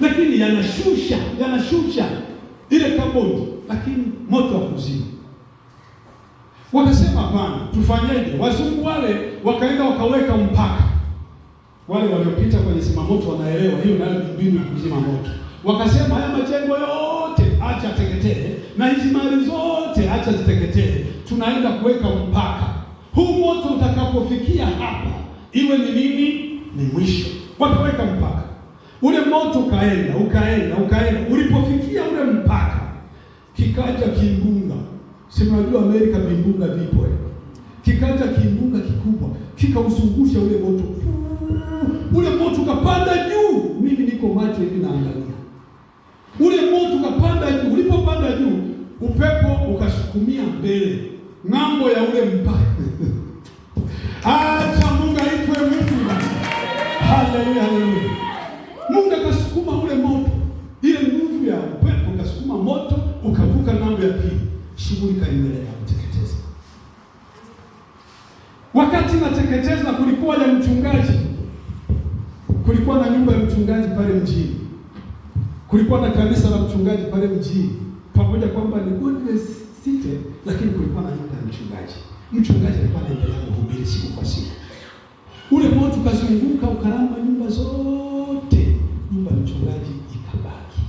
lakini yanashusha ile kaboni, lakini moto wa kuzima. Wakasema hapana, tufanyeje? Wazungu wale wakaenda wakaweka mpaka. Wale waliopita kwenye zimamoto wanaelewa hiyo nayo ni mbinu ya kuzima moto. Wakasema haya majengo yote acha teketee na hizi mali zote acha ziteketee. Tunaenda kuweka mpaka. Huu moto utakapofikia hapa iwe ni nini? Ni mwisho. Wakaweka mpaka. Ule moto ukaenda. Ulipofikia ule mpaka, kikaja kimbunga. Sema unajua Amerika vimbunga vipo. Kikaja kimbunga kikubwa, kikauzungusha ule moto. Ule moto ukapanda juu. Mimi niko macho hivi naangalia. Ule moto ukapanda juu. Ulipopanda juu, upepo ukasukumia mbele ng'ambo ya ule mpaka. Acha Mungu aitwe Mungu. Haleluya, haleluya. Mungu akasukuma ule moto. Ile nguvu ya upepo ukasukuma moto ukavuka ng'ambo ya pili. Shughuli kaendelea kuteketeza. Wakati nateketeza, kulikuwa na mchungaji. Kulikuwa na nyumba ya mchungaji pale mjini. Kulikuwa na kanisa la mchungaji pale mjini. Pamoja kwamba ni Godless City, lakini kulikuwa na nyumba ya mchungaji. Mchungaji alikuwa anaendelea kuhubiri siku kwa siku. Ule moto ukazunguka ukaramba nyumba zote. Nyumba ya mchungaji ikabaki.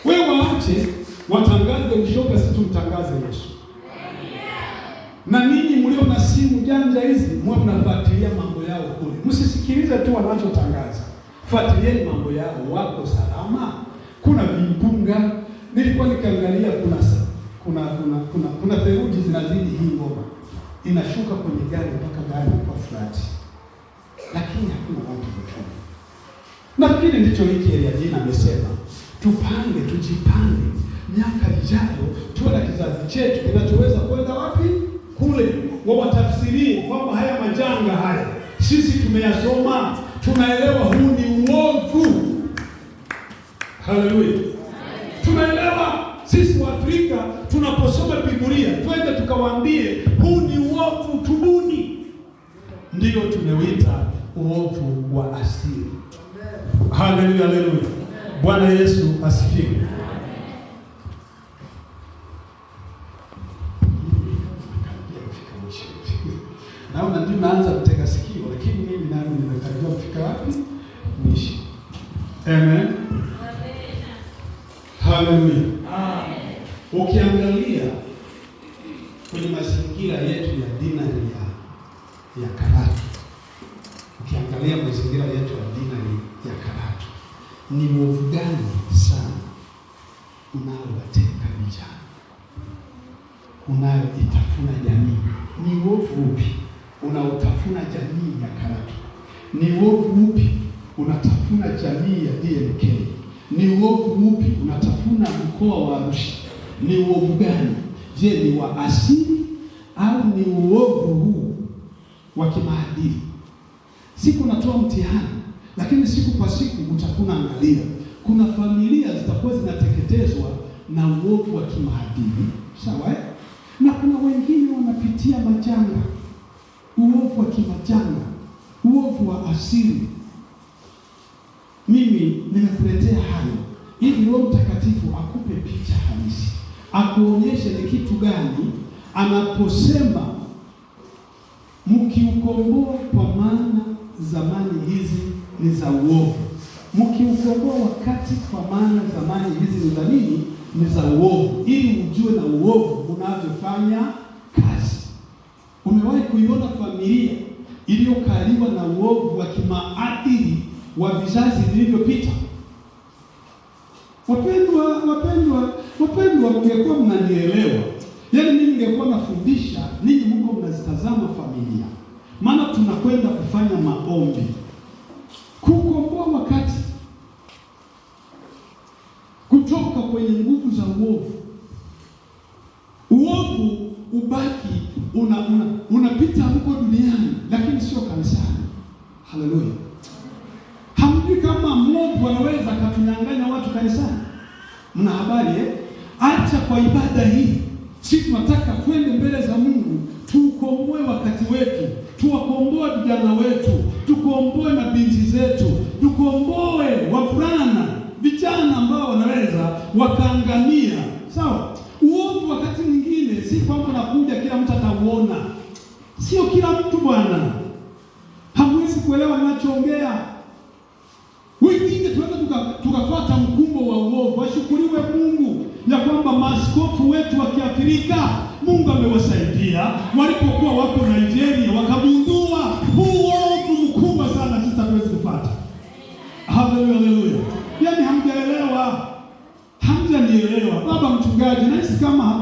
Wewe waache watangaze ushoga, si tumtangaze Yesu. Na ninyi mlio na simu janja hizi, mwe mnafuatilia mambo yao kule. Msisikilize tu wanachotangaza. Fuatilieni mambo yao, wako salama. Kuna vimbunga. Nilikuwa nikiangalia kuna theluji zinazidi hii ngoma. Inashuka kwenye gari mpaka gari kwa flat. Lakini hakuna watu kuchoma. Nafikiri ndicho hiki Eliadina amesema. Tupange, tujipange. Miaka ijayo tuwe na kizazi chetu kinachoweza kwenda wapi? Kule. Wawatafsirie kwamba haya majanga haya sisi tumeyasoma, tunaelewa huu ni uovu. Haleluya. Tunaelewa sisi wa Afrika tunaposoma Biblia, twende tukawaambie huu ni uovu, tubuni. Ndio tumeuita uovu wa asili. Haleluya, haleluya. Bwana Yesu asifiwe. Naona ndio naanza kutega sikio, lakini mimi nami nimekaribia kufika wapi? Mwisho. Amen. Haleluya. Amen. Ukiangalia kwenye mazingira yetu ya dinari ya Karatu. Ukiangalia mazingira yetu ya dinari ya Karatu, ni uovu gani sana unaowateka vijana? Unayoitafuna jamii. Ni uovu upi unaotafuna jamii ya Karatu? Ni uovu upi unatafuna jamii ya DMK? Ni uovu upi unatafuna mkoa wa Arusha? Ni uovu gani? Je, ni wa asili au ni uovu huu wa kimaadili? Siku natoa mtihani, lakini siku kwa siku utakuna angalia. Kuna familia zitakuwa zinateketezwa na uovu wa kimaadili, sawa? Na kuna wengine wanapitia majanga, uovu wa kimajanga, uovu wa asili. Mimi nimekuletea hayo ili Roho Mtakatifu akupe picha halisi, akuonyeshe ni kitu gani anaposema mkiukomboa, kwa maana zamani hizi ni za uovu. Mkiukomboa wakati, kwa maana zamani hizi ni za nini? Ni za uovu, ili ujue na uovu unavyofanya kazi. Umewahi kuiona familia iliyokaliwa na uovu wa kimaadili wa vizazi vilivyopita? Wapendwa, mngekuwa mnanielewa. Yaani mimi ningekuwa nafundisha, ninyi mko mnazitazama familia. Maana tunakwenda kufanya maombi. Kukomboa wakati kutoka kwenye nguvu za uovu. Uovu ubaki unapita huko duniani, lakini sio kanisani. Haleluya. Hamjui kama mwovu anaweza akatunyang'anya watu kanisani? Mna habari Acha kwa ibada hii. Sisi tunataka kwende mbele za Mungu, tuukomboe wakati wetu. tuwakomboe vijana wetu, tukomboe mabinti zetu, tukomboe wavulana, vijana ambao wanaweza wakaangamia. Sawa? Uovu wakati mwingine si kwamba nakuja kila mtu atauona. Sio kila mtu bwana. Hamwezi kuelewa ninachoongea. Wengine tunaweza tukafuata mkumbo wa uovu. Ashukuriwe Mungu ya kwamba maaskofu wetu wa Kiafrika, Mungu amewasaidia walipokuwa wako Nigeria, wakagundua huu uovu mkubwa sana sisi hatuwezi kufuata. Haleluya. Yaani hamjaelewa. Hamjanielewa. Baba mchungaji, nahisi kama